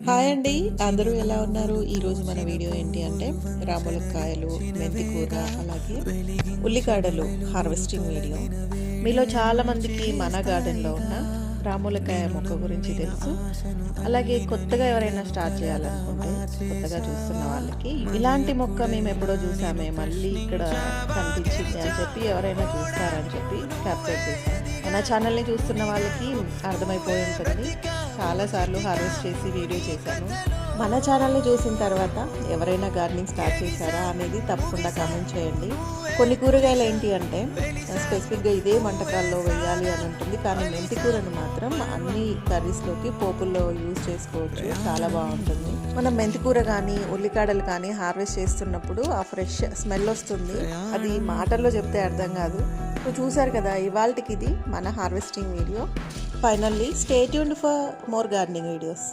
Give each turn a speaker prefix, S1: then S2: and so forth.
S1: Hi అండి, అందరూ ఎలా ఉన్నారు? ఈరోజు మన వీడియో ఏంటి అంటే రాములకాయలు, మెంతి కూర, అలాగే ఉల్లికాడలు హార్వెస్టింగ్ వీడియో. మీలో చాలామందికి మన గార్డెన్లో ఉన్న రాములకాయ మొక్క గురించి తెలుసు. అలాగే కొత్తగా ఎవరైనా స్టార్ట్ చేయాలనుకుంటే, కొత్తగా చూస్తున్న వాళ్ళకి ఇలాంటి మొక్క మేము ఎప్పుడో చూసామే, మళ్ళీ ఇక్కడ కనిపించింది అని చెప్పి ఎవరైనా చూస్తారని చెప్పి క్యాప్చర్ చేశాను. మన ఛానల్ని చూస్తున్న వాళ్ళకి అర్థమైపోయి ఉంటుంది. చాలాసార్లు హార్వెస్ట్ చేసి వీడియో చేశాను. మన ఛానల్ని చూసిన తర్వాత ఎవరైనా గార్డెనింగ్ స్టార్ట్ చేశారా అనేది తప్పకుండా కామెంట్ చేయండి. కొన్ని కూరగాయలు ఏంటి అంటే స్పెసిఫిక్గా ఇదే వంటకాల్లో వేయాలి అని ఉంటుంది, కానీ మెంతి కూరను మాత్రం అన్ని కర్రీస్లోకి పోపుల్లో యూజ్ చేసుకోవచ్చు, చాలా బాగుంటుంది. మనం మెంతి కూర కానీ ఉల్లికాడలు కానీ హార్వెస్ట్ చేస్తున్నప్పుడు ఆ ఫ్రెష్ స్మెల్ వస్తుంది, అది మాటల్లో చెప్తే అర్థం కాదు. చూసారు కదా, ఇవాళకి ఇది మన harvesting video. Finally stay tuned for more gardening videos.